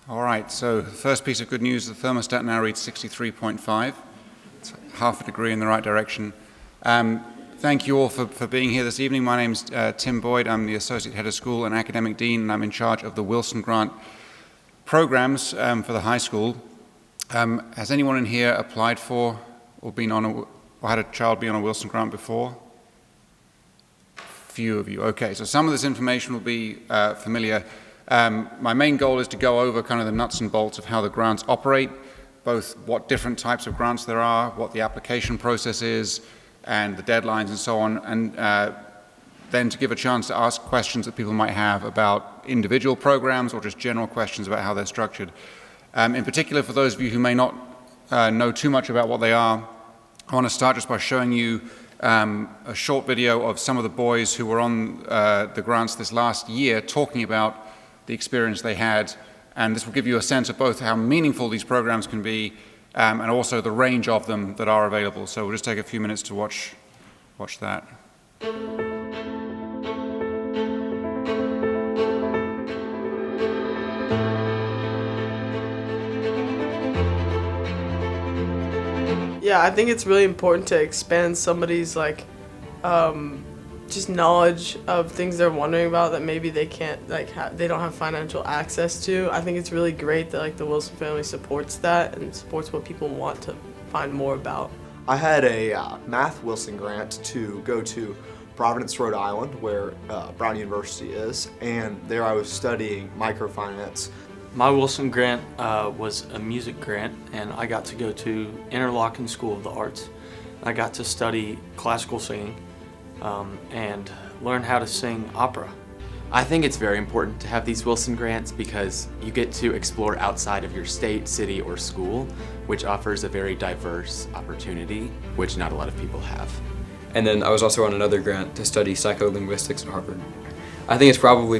All right, so the first piece of good news, the thermostat now reads 63.5. It's half a degree in the right direction. Thank you all for being here this evening. My name's Tim Boyd. I'm the Associate Head of School and Academic Dean, and I'm in charge of the Wilson Grant programs for the high school. Has anyone in here applied for or been on or had a child be on a Wilson Grant before? Few of you. Okay, so some of this information will be familiar. My main goal is to go over kind of the nuts and bolts of how the grants operate, both what different types of grants there are, what the application process is, and the deadlines and so on, and then to give a chance to ask questions that people might have about individual programs or just general questions about how they're structured. In particular, for those of you who may not know too much about what they are, I want to start just by showing you a short video of some of the boys who were on the grants this last year talking about the experience they had, and this will give you a sense of both how meaningful these programs can be and also the range of them that are available. So we'll just take a few minutes to watch that. Yeah, I think it's really important to expand somebody's just knowledge of things they're wondering about that maybe they can't they don't have financial access to. I think it's really great that the Wilson family supports that and supports what people want to find more about. I had a math Wilson grant to go to Providence, Rhode Island, where Brown University is, and there I was studying microfinance. My Wilson grant was a music grant, and I got to go to Interlochen School of the Arts. I got to study classical singing and learn how to sing opera. I think it's very important to have these Wilson grants because you get to explore outside of your state, city, or school, which offers a very diverse opportunity, which not a lot of people have. And then I was also on another grant to study psycholinguistics at Harvard. I think it's probably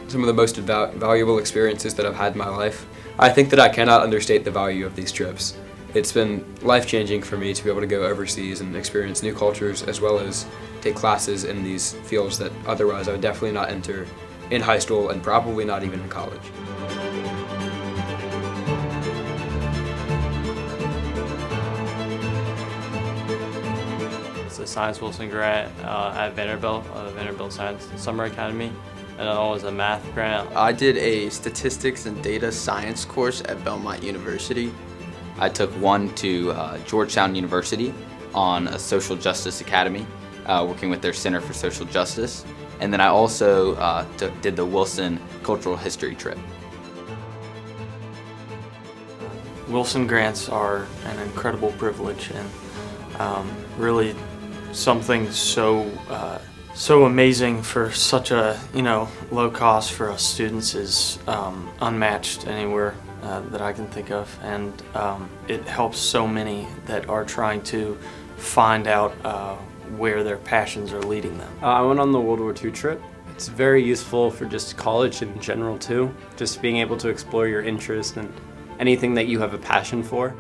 some of the most valuable experiences that I've had in my life. I think that I cannot understate the value of these trips. It's been life-changing for me to be able to go overseas and experience new cultures, as well as take classes in these fields that otherwise I would definitely not enter in high school and probably not even in college. It's a Science Wilson grant at Vanderbilt Science Summer Academy, and then also a math grant. I did a statistics and data science course at Belmont University. I took one to Georgetown University on a social justice academy, working with their Center for Social Justice. And then I also did the Wilson Cultural History trip. Wilson grants are an incredible privilege, and really something so amazing for such a low cost for us students is unmatched anywhere that I can think of, and it helps so many that are trying to find out where their passions are leading them. I went on the World War II trip. It's very useful for just college in general too, just being able to explore your interest and anything that you have a passion for.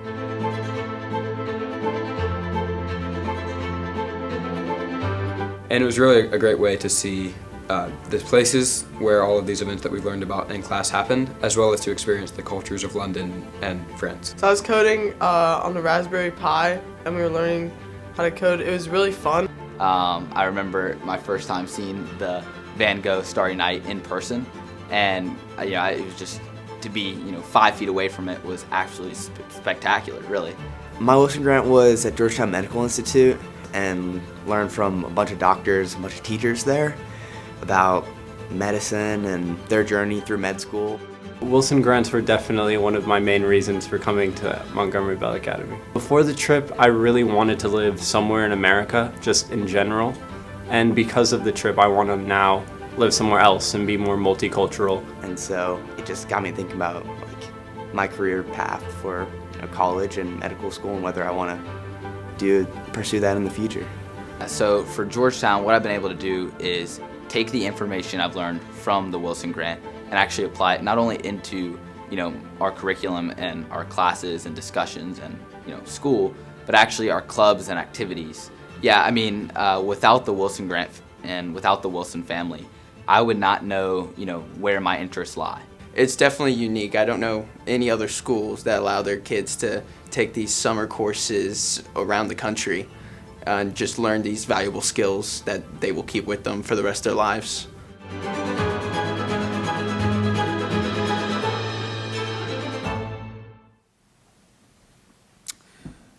And it was really a great way to see the places where all of these events that we've learned about in class happened, as well as to experience the cultures of London and France. So I was coding on the Raspberry Pi, and we were learning how to code. It was really fun. I remember my first time seeing the Van Gogh Starry Night in person, and it was just to be 5 feet away from it was actually spectacular, really. My Wilson grant was at Georgetown Medical Institute and learned from a bunch of doctors, a bunch of teachers there about medicine and their journey through med school. Wilson grants were definitely one of my main reasons for coming to Montgomery Bell Academy. Before the trip, I really wanted to live somewhere in America, just in general. And because of the trip, I want to now live somewhere else and be more multicultural. And so it just got me thinking about my career path for college and medical school and whether I want to pursue that in the future. So for Georgetown, what I've been able to do is take the information I've learned from the Wilson grant and actually apply it not only into our curriculum and our classes and discussions and school, but actually our clubs and activities. Yeah, I mean, without the Wilson grant and without the Wilson family, I would not know where my interests lie. it's definitely unique. I don't know any other schools that allow their kids to take these summer courses around the country and just learn these valuable skills that they will keep with them for the rest of their lives.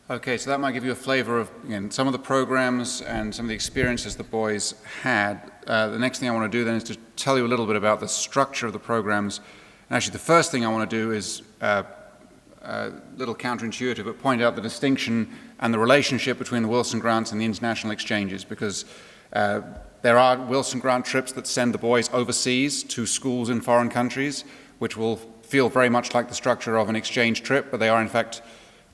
Okay, so that might give you a flavor of, again, some of the programs and some of the experiences the boys had. The next thing I want to do then is to tell you a little bit about the structure of the programs. And actually, the first thing I want to do is a little counterintuitive, but point out the distinction and the relationship between the Wilson Grants and the international exchanges, because there are Wilson Grant trips that send the boys overseas to schools in foreign countries, which will feel very much like the structure of an exchange trip, but they are in fact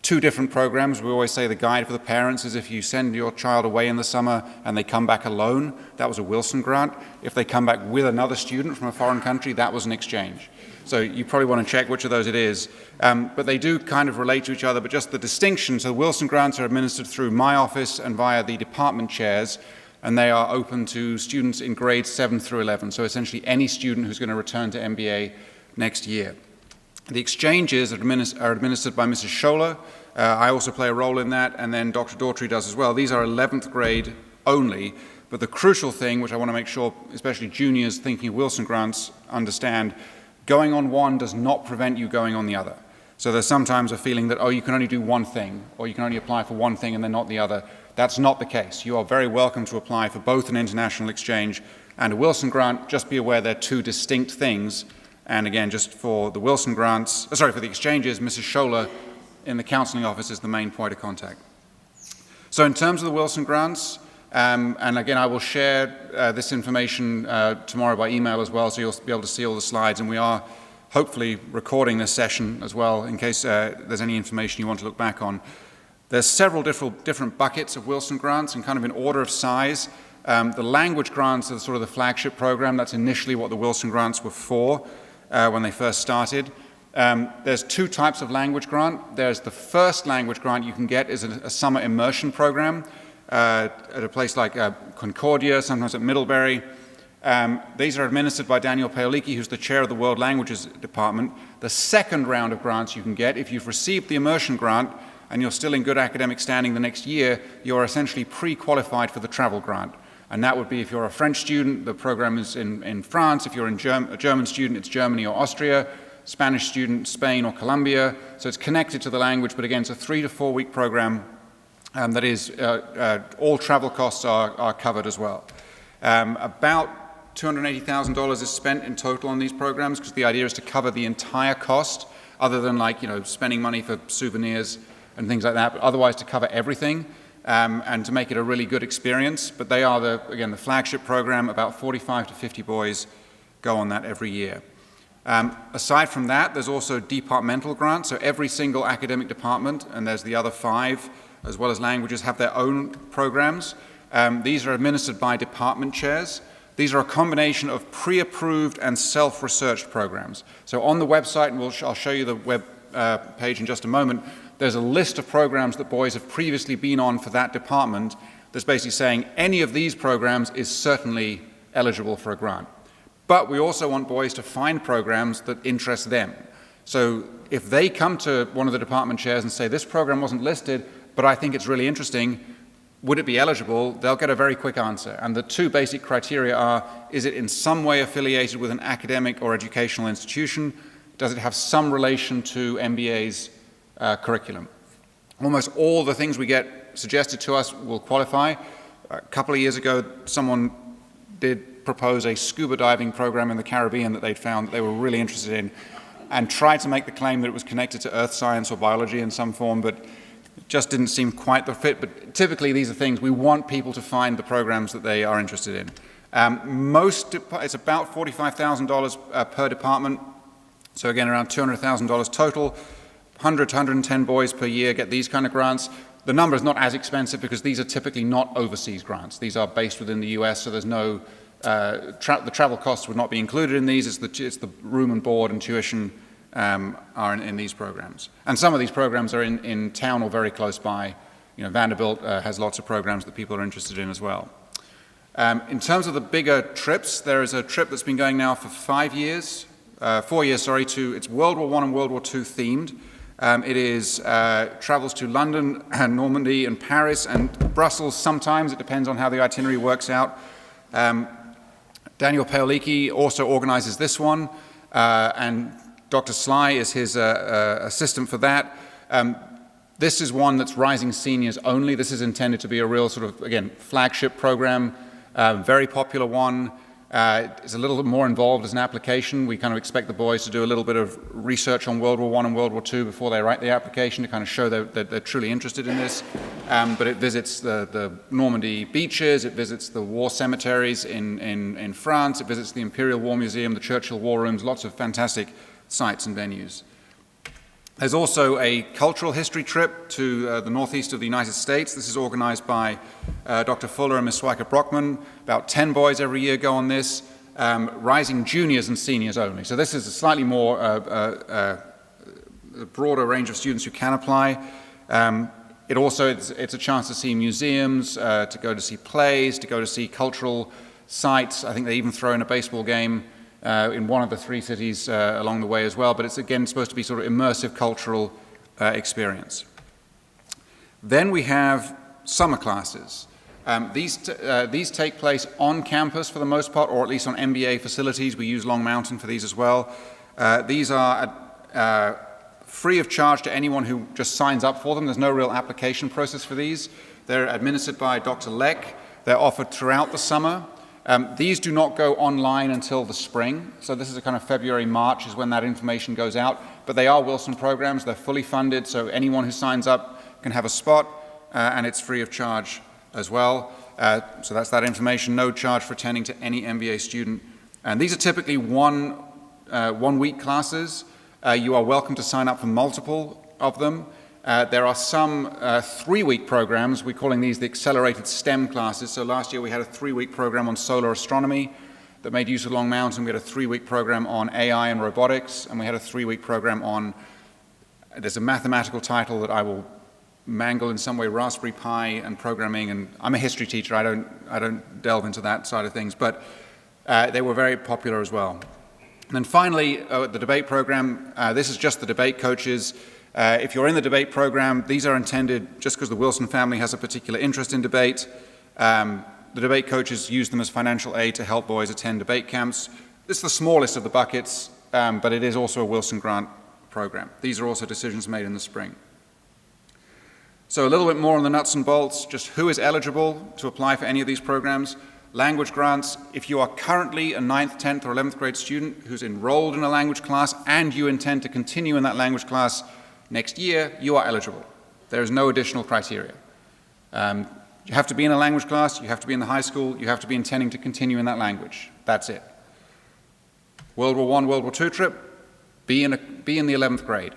two different programs. We always say the guide for the parents is if you send your child away in the summer and they come back alone, that was a Wilson Grant. If they come back with another student from a foreign country, that was an exchange. So you probably want to check which of those it is. But they do kind of relate to each other, but just the distinction. So Wilson Grants are administered through my office and via the department chairs, and they are open to students in grades 7 through 11. So essentially any student who's going to return to MBA next year. The exchanges are administered by Mrs. Scholler. I also play a role in that, and then Dr. Daughtry does as well. These are 11th grade only, but the crucial thing, which I want to make sure especially juniors thinking of Wilson Grants understand, going on one does not prevent you going on the other. So there's sometimes a feeling that, oh, you can only do one thing, or you can only apply for one thing and then not the other. That's not the case. You are very welcome to apply for both an international exchange and a Wilson Grant. Just be aware they're two distinct things. And again, just for the Wilson Grants, for the exchanges, Mrs. Scholler in the counseling office is the main point of contact. So in terms of the Wilson Grants, and again, I will share this information tomorrow by email as well, so you'll be able to see all the slides. And we are hopefully recording this session as well, in case there's any information you want to look back on. There's several different buckets of Wilson Grants, and kind of in order of size. The language grants are sort of the flagship program. That's initially what the Wilson Grants were for when they first started. There's two types of language grant. There's the first language grant you can get is a summer immersion program at a place like Concordia, sometimes at Middlebury. These are administered by Daniel Paolicki, who's the chair of the World Languages Department. The second round of grants you can get, if you've received the immersion grant and you're still in good academic standing the next year, you're essentially pre-qualified for the travel grant. And that would be if you're a French student, the program is in France. If you're a German student, it's Germany or Austria. Spanish student, Spain or Colombia. So it's connected to the language, but again, it's a 3 to 4 week program that is, all travel costs are covered as well. About $280,000 is spent in total on these programs, because the idea is to cover the entire cost, other than spending money for souvenirs and things like that, but otherwise to cover everything. And to make it a really good experience. But they are, the flagship program. About 45 to 50 boys go on that every year. Aside from that, there's also departmental grants. So every single academic department, and there's the other 5, as well as languages, have their own programs. These are administered by department chairs. These are a combination of pre-approved and self-researched programs. So on the website, and I'll show you the web page in just a moment, there's a list of programs that boys have previously been on for that department that's basically saying any of these programs is certainly eligible for a grant. But we also want boys to find programs that interest them. So if they come to one of the department chairs and say, this program wasn't listed, but I think it's really interesting, would it be eligible? They'll get a very quick answer. And the two basic criteria are, is it in some way affiliated with an academic or educational institution? Does it have some relation to MBA's curriculum? Almost all the things we get suggested to us will qualify. A couple of years ago, someone did propose a scuba diving program in the Caribbean that they'd found that they were really interested in, and tried to make the claim that it was connected to earth science or biology in some form, but it just didn't seem quite the fit. But typically these are things we want people to find the programs that they are interested in. It's about $45,000 per department. So again, around $200,000 total. 100 to 110 boys per year get these kind of grants. The number is not as expensive because these are typically not overseas grants. These are based within the US, so there's no, the travel costs would not be included in these. It's the room and board and tuition are in these programs. And some of these programs are in town or very close by. Vanderbilt has lots of programs that people are interested in as well. In terms of the bigger trips, there is a trip that's been going now for 5 years. 4 years, sorry, it's World War I and World War II themed. It is travels to London and Normandy and Paris and Brussels sometimes. It depends on how the itinerary works out. Daniel Paolicki also organizes this one, and Dr. Sly is his assistant for that. This is one that's Rising Seniors only. This is intended to be a real sort of, again, flagship program, very popular one. It's a little bit more involved as an application. We kind of expect the boys to do a little bit of research on World War I and World War II before they write the application to kind of show that they're truly interested in this. But it visits the Normandy beaches, it visits the war cemeteries in France, it visits the Imperial War Museum, the Churchill War Rooms, lots of fantastic sites and venues. There's also a cultural history trip to the northeast of the United States. This is organized by Dr. Fuller and Ms. Swiker-Brockman. About 10 boys every year go on this, rising juniors and seniors only. So this is a slightly more a broader range of students who can apply. It's a chance to see museums, to go to see plays, to go to see cultural sites. I think they even throw in a baseball game in one of the 3 cities along the way as well, but it's again supposed to be sort of immersive cultural experience. Then we have summer classes. These take place on campus for the most part, or at least on MBA facilities. We use Long Mountain for these as well. These are free of charge to anyone who just signs up for them. There's no real application process for these. They're administered by Dr. Leck. They're offered throughout the summer. These do not go online until the spring, so this is a kind of February, March is when that information goes out, but they are Wilson programs, they're fully funded, so anyone who signs up can have a spot, and it's free of charge as well. So that's that information, no charge for attending to any MBA student. And these are typically one-week classes. You are welcome to sign up for multiple of them. There are some 3-week programs. We're calling these the accelerated STEM classes. So last year we had a 3-week program on solar astronomy that made use of Long Mountain. We had a 3-week program on AI and robotics, and we had a 3-week program on, there's a mathematical title that I will mangle in some way, Raspberry Pi and programming, and I'm a history teacher. I don't delve into that side of things, but they were very popular as well. And then finally, the debate program, this is just the debate coaches. If you're in the debate program, these are intended just because the Wilson family has a particular interest in debate. The debate coaches use them as financial aid to help boys attend debate camps. This is the smallest of the buckets, but it is also a Wilson grant program. These are also decisions made in the spring. So a little bit more on the nuts and bolts, just who is eligible to apply for any of these programs. Language grants, if you are currently a 9th, 10th, or 11th grade student who's enrolled in a language class and you intend to continue in that language class next year, you are eligible. There is no additional criteria. You have to be in a language class, you have to be in the high school, you have to be intending to continue in that language. That's it. World War I, World War II trip, be in the 11th grade.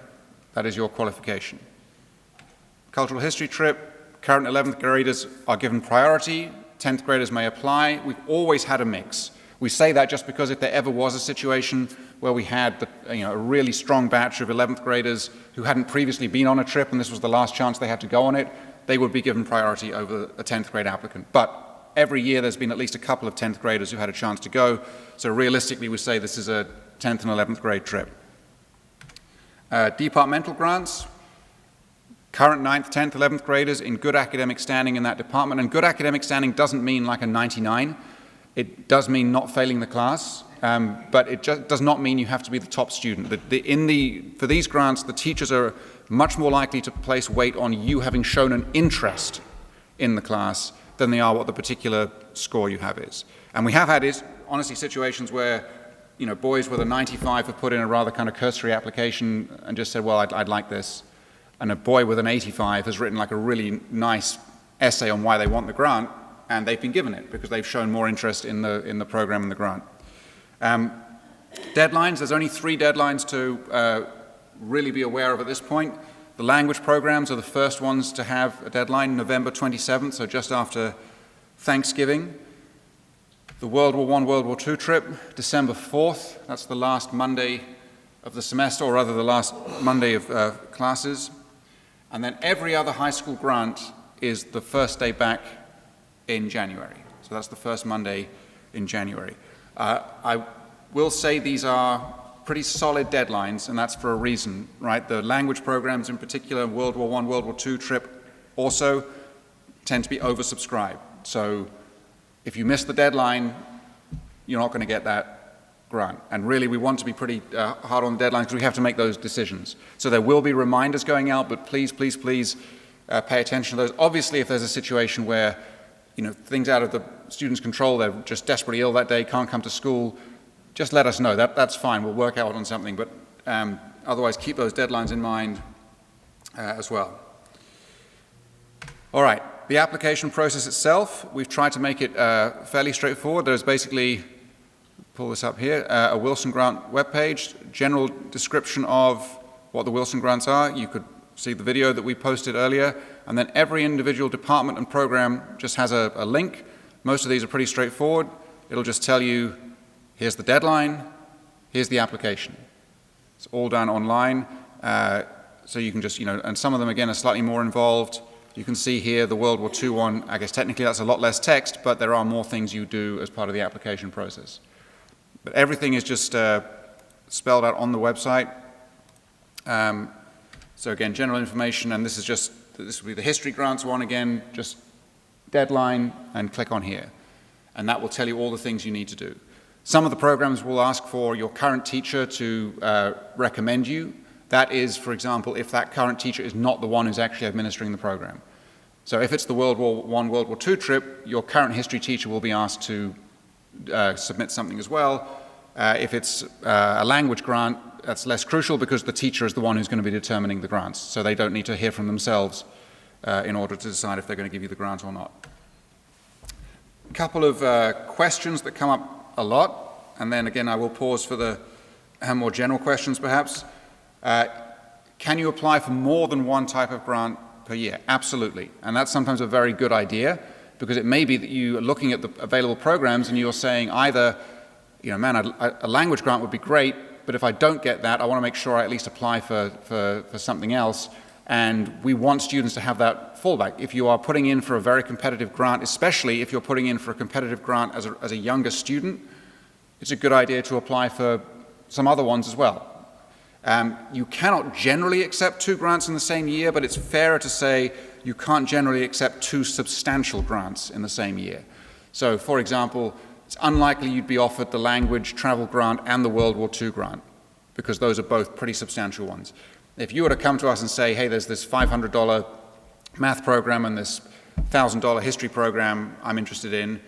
That is your qualification. Cultural history trip, current 11th graders are given priority, 10th graders may apply. We've always had a mix. We say that just because if there ever was a situation where we had a really strong batch of 11th graders who hadn't previously been on a trip and this was the last chance they had to go on it, they would be given priority over a 10th grade applicant. But every year there's been at least a couple of 10th graders who had a chance to go, so realistically we say this is a 10th and 11th grade trip. Departmental grants, current 9th, 10th, 11th graders in good academic standing in that department, and good academic standing doesn't mean like a 99. It does mean not failing the class, but it just does not mean you have to be the top student. For these grants, the teachers are much more likely to place weight on you having shown an interest in the class than they are what the particular score you have is. And we have had, honestly, situations where boys with a 95 have put in a rather kind of cursory application and just said, well, I'd like this. And a boy with an 85 has written like a really nice essay on why they want the grant, and they've been given it because they've shown more interest in the program and the grant. Deadlines, there's only 3 deadlines to really be aware of at this point. The language programs are the first ones to have a deadline, November 27th, so just after Thanksgiving. The World War I, World War II trip, December 4th, that's the last Monday of the semester, or rather the last Monday of classes. And then every other high school grant is the first day back in January. So that's the first Monday in January. I will say these are pretty solid deadlines, and that's for a reason, right? The language programs in particular, World War I, World War II trip also tend to be oversubscribed. So if you miss the deadline, you're not going to get that grant. And really, we want to be pretty hard on the deadlines because we have to make those decisions. So there will be reminders going out, but please, please, please pay attention to those. Obviously, if there's a situation where things out of the student's control, they're just desperately ill that day, can't come to school, just let us know. That's fine. We'll work out on something. But otherwise, keep those deadlines in mind as well. All right. The application process itself, we've tried to make it fairly straightforward. There's basically, pull this up here, a Wilson Grant webpage, general description of what the Wilson Grants are. You could see the video that we posted earlier. And then every individual department and program just has a link. Most of these are pretty straightforward. It'll just tell you, here's the deadline, here's the application. It's all done online. So you can just, and some of them, again, are slightly more involved. You can see here the World War II one. I guess technically that's a lot less text, but there are more things you do as part of the application process. But everything is just spelled out on the website. So again, general information, and this will be the history grants one again, just deadline, and click on here. And that will tell you all the things you need to do. Some of the programs will ask for your current teacher to recommend you. That is, for example, if that current teacher is not the one who's actually administering the program. So if it's the World War I, World War II trip, your current history teacher will be asked to submit something as well. If it's a language grant, that's less crucial because the teacher is the one who's going to be determining the grants. So they don't need to hear from themselves in order to decide if they're going to give you the grant or not. A couple of questions that come up a lot, and then again I will pause for the more general questions perhaps. Can you apply for more than one type of grant per year? Absolutely. And that's sometimes a very good idea because it may be that you are looking at the available programs and you're saying either, man, a language grant would be great, but if I don't get that, I want to make sure I at least apply for something else. And we want students to have that fallback. If you are putting in for a very competitive grant, especially if you're putting in for a competitive grant as a younger student, it's a good idea to apply for some other ones as well. You cannot generally accept 2 grants in the same year, but it's fairer to say you can't generally accept 2 substantial grants in the same year. So, for example, it's unlikely you'd be offered the language travel grant and the World War II grant, because those are both pretty substantial ones. If you were to come to us and say, hey, there's this $500 math program and this $1,000 history program I'm interested in,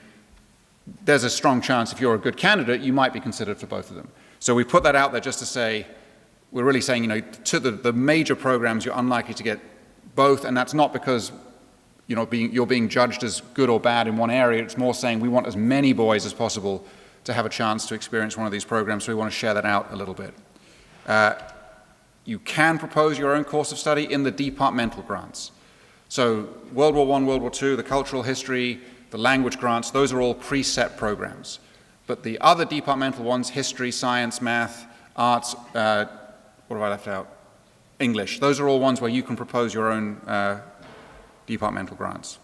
there's a strong chance if you're a good candidate, you might be considered for both of them. So we put that out there just to say, we're really saying, to the major programs, you're unlikely to get both, and that's not because you're being judged as good or bad in one area. It's more saying we want as many boys as possible to have a chance to experience one of these programs, so we want to share that out a little bit. You can propose your own course of study in the departmental grants. So World War I, World War II, the cultural history, the language grants, those are all preset programs. But the other departmental ones, history, science, math, arts, what have I left out? English. Those are all ones where you can propose your own departmental grants.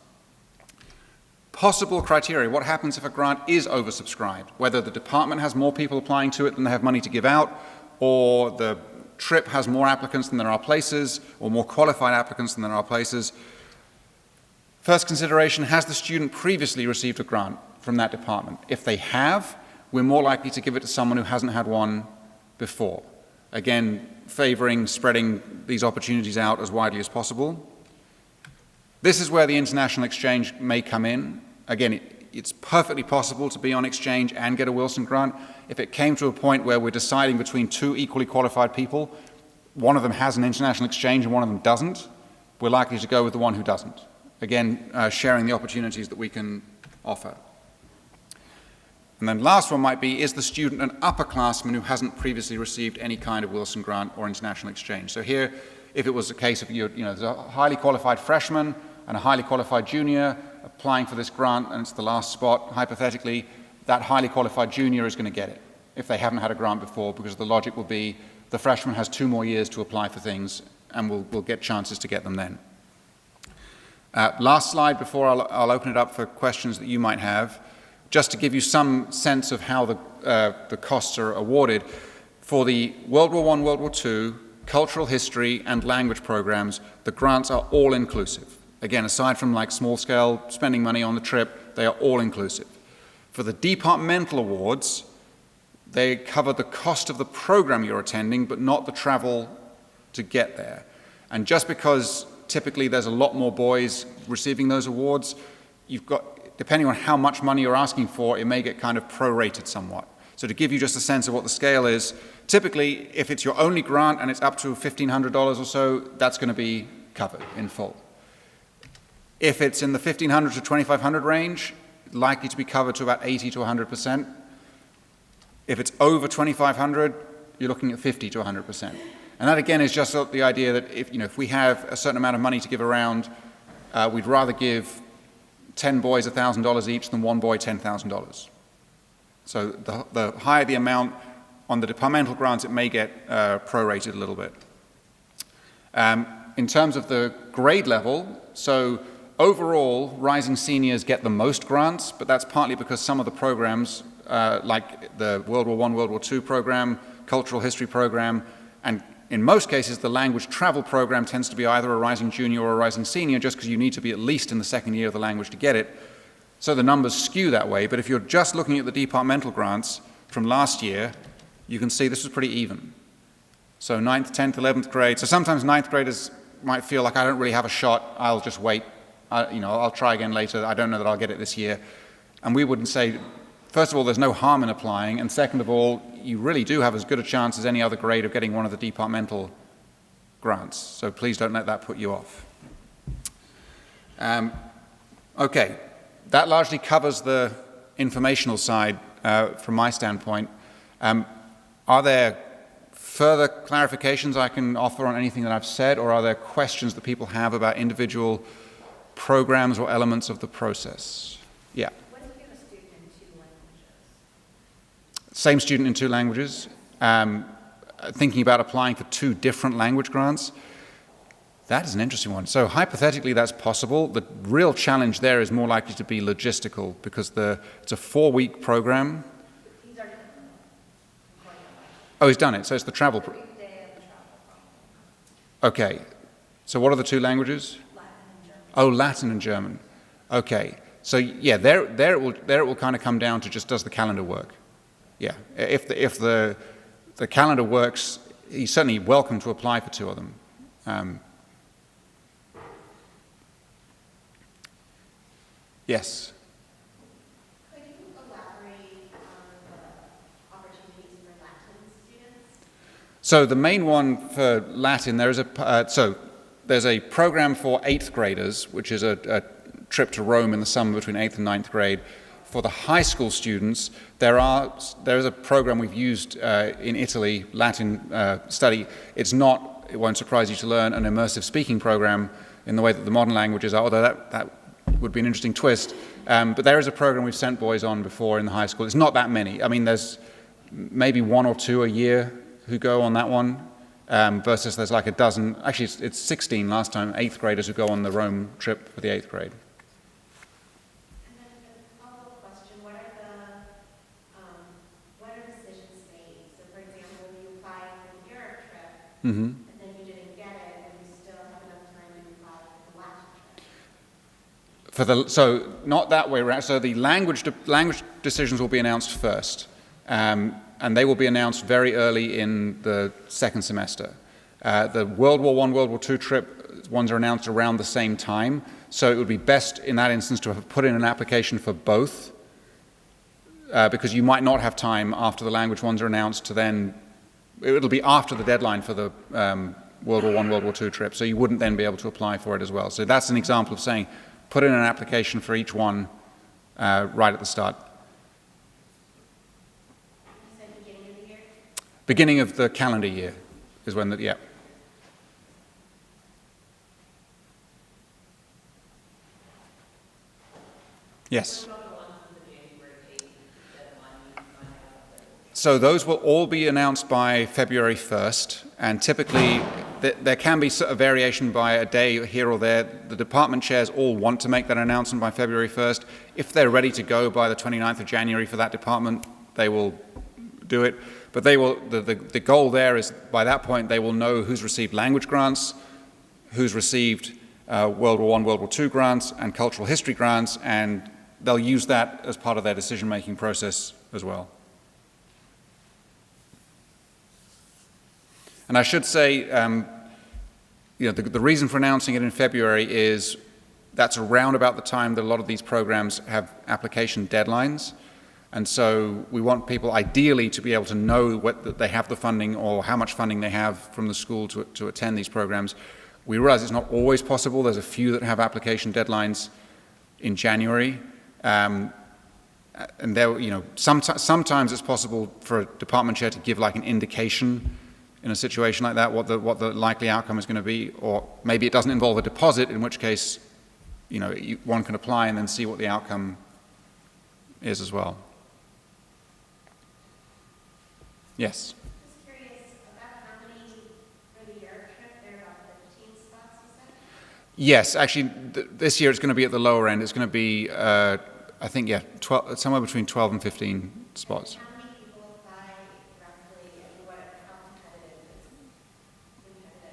Possible criteria. What happens if a grant is oversubscribed? Whether the department has more people applying to it than they have money to give out, or the trip has more applicants than there are places, or more qualified applicants than there are places. First consideration, has the student previously received a grant from that department? If they have, we're more likely to give it to someone who hasn't had one before. Again, favoring spreading these opportunities out as widely as possible. This is where the international exchange may come in. Again, it's perfectly possible to be on exchange and get a Wilson grant. If it came to a point where we're deciding between 2 equally qualified people, one of them has an international exchange and one of them doesn't, we're likely to go with the one who doesn't. Again, sharing the opportunities that we can offer. And then last one might be, is the student an upperclassman who hasn't previously received any kind of Wilson grant or international exchange? So here, if it was a case of there's a highly qualified freshman and a highly qualified junior applying for this grant and it's the last spot, hypothetically, that highly qualified junior is going to get it if they haven't had a grant before, because the logic will be the freshman has 2 more years to apply for things and we'll get chances to get them then. Last slide before I'll open it up for questions that you might have. Just to give you some sense of how the costs are awarded, For the World War I, World War II, cultural history, and language programs, the grants are all inclusive. Again, aside from like small scale spending money on the trip, they are all inclusive. For the departmental awards, they cover the cost of the program you're attending, but not the travel to get there. And just because typically there's a lot more boys receiving those awards, you've got, depending on how much money you're asking for, it may get kind of prorated somewhat. So to give you just a sense of what the scale is, typically if it's your only grant and it's up to $1,500 or so, that's going to be covered in full. If it's in the $1,500 to $2,500 range, likely to be covered to about 80 to 100%. If it's over $2,500, you're looking at 50 to 100%. And that again is just the idea that if we have a certain amount of money to give around, we'd rather give 10 boys $1,000 each than one boy $10,000. So the higher the amount on the departmental grants, it may get prorated a little bit. In terms of the grade level, so overall, rising seniors get the most grants, but that's partly because some of the programs, like the World War I, World War II program, cultural history program, and in most cases, the language travel program tends to be either a rising junior or a rising senior, just because you need to be at least in the second year of the language to get it. So the numbers skew that way, but if you're just looking at the departmental grants from last year, you can see this was pretty even. So 9th, 10th, 11th grade. So sometimes 9th graders might feel like I don't really have a shot, I'll just wait. I'll try again later, I don't know that I'll get it this year. And we wouldn't say, first of all, there's no harm in applying, and second of all, you really do have as good a chance as any other grade of getting one of the departmental grants. So please don't let that put you off. Okay, that largely covers the informational side from my standpoint. Are there further clarifications I can offer on anything that I've said, or are there questions that people have about individual programs or elements of the process? Yeah. What if you have a student in 2 languages? Same student in 2 languages. Thinking about applying for 2 different language grants. That is an interesting one. So hypothetically, that's possible. The real challenge there is more likely to be logistical because it's a 4-week program. He's already done it. Oh, he's done it. So it's the travel. Okay. So what are the 2 languages? Oh, Latin and German. Okay. So yeah, there it will kind of come down to just does the calendar work? Yeah. If the calendar works, he's certainly welcome to apply for 2 of them. Yes. Could you elaborate on the opportunities for Latin students? So the main one for Latin, there's a program for 8th graders, which is a trip to Rome in the summer between 8th and 9th grade. For the high school students, there is a program we've used in Italy, Latin study. It's not, it won't surprise you to learn, an immersive speaking program in the way that the modern languages are, although that would be an interesting twist. But there is a program we've sent boys on before in the high school. It's not that many. I mean, there's maybe 1 or 2 a year who go on that one. Versus there's like a dozen, actually it's 16 last time, 8th graders who go on the Rome trip for the 8th grade. And then a follow-up question, what are decisions made? So for example, if you apply for the Europe trip, and then you didn't get it, and you still have enough time to apply for the Latin trip? So not that way around, so the language decisions will be announced first. And they will be announced very early in the 2nd semester. The World War I, World War II trip ones are announced around the same time, so it would be best in that instance to have put in an application for both, because you might not have time after the language ones are announced to then, it'll be after the deadline for the World War I, World War II trip, so you wouldn't then be able to apply for it as well. So that's an example of saying, put in an application for each one right at the start. Beginning of the calendar year is when yeah. Yes. So those will all be announced by February 1st, and typically there can be a variation by a day here or there. The department chairs all want to make that announcement by February 1st. If they're ready to go by the 29th of January for that department, they will do it. But they will, the goal there is by that point they will know who's received language grants, who's received World War I, World War II grants, and cultural history grants, and they'll use that as part of their decision-making process as well. And I should say, the reason for announcing it in February is that's around about the time that a lot of these programs have application deadlines. And so we want people ideally to be able to know that they have the funding or how much funding they have from the school to attend these programs. We realize it's not always possible. There's a few that have application deadlines in January. And there, sometimes it's possible for a department chair to give like an indication in a situation like that, what the likely outcome is going to be, or maybe it doesn't involve a deposit, in which case, one can apply and then see what the outcome is as well. Yes? Just curious about how many for the Europe trip, there are about 15 spots, you said? Yes, actually, this year it's going to be at the lower end. It's going to be, I think, 12, somewhere between 12 and 15 spots. How many people apply roughly, and how competitive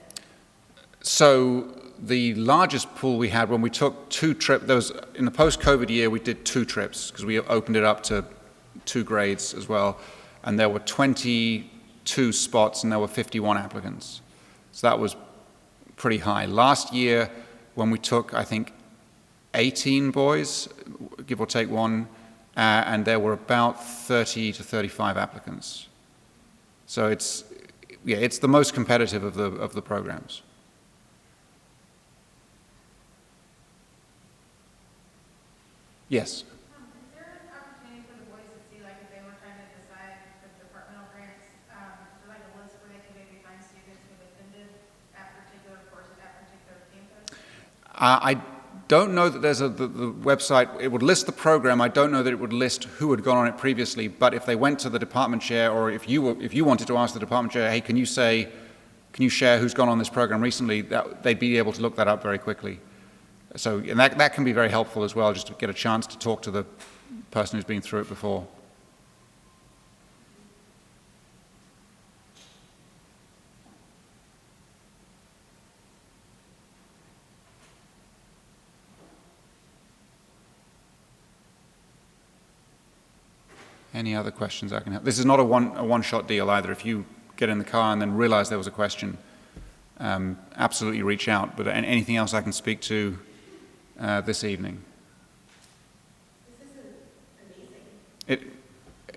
is it? So the largest pool we had when we took 2 trips, in the post-COVID year we did 2 trips because we opened it up to 2 grades as well, and there were 22 spots and there were 51 applicants. So that was pretty high. Last year when we took, I think, 18 boys, give or take 1, and there were about 30 to 35 applicants. So it's the most competitive of the programs. Yes. Is there an opportunity for the boys to see, like, if they were trying to decide the departmental grants, for like a list where they could maybe find students who attended at particular courses at particular campus? I don't know that there's the website. It would list the program. I don't know that it would list who had gone on it previously. But if they went to the department chair, or if you wanted to ask the department chair, hey, can you share who's gone on this program recently? They'd be able to look that up very quickly. So, and that can be very helpful as well, just to get a chance to talk to the person who's been through it before. Any other questions I can help? This is not a one-shot deal either. If you get in the car and then realize there was a question, absolutely reach out. But anything else I can speak to this evening? This is amazing.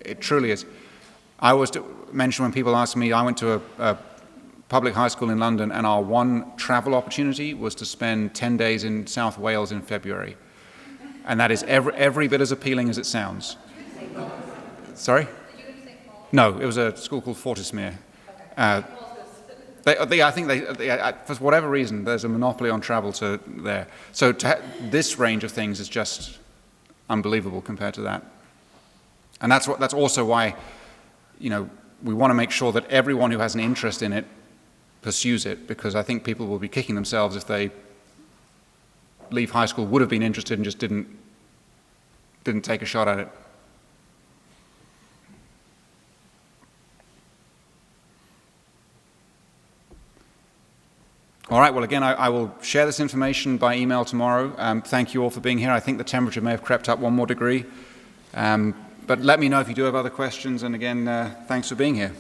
It truly is. I always mention when people ask me, I went to a public high school in London, and our one travel opportunity was to spend 10 days in South Wales in February. And that is every bit as appealing as it sounds. Sorry? No, it was a school called Fortismere. I think they, for whatever reason, there's a monopoly on travel to there. So this range of things is just unbelievable compared to that. And that's also why, we want to make sure that everyone who has an interest in it pursues it, because I think people will be kicking themselves if they leave high school, would have been interested and just didn't take a shot at it. All right, well, again, I will share this information by email tomorrow. Thank you all for being here. I think the temperature may have crept up 1 more degree. But let me know if you do have other questions. And again, thanks for being here.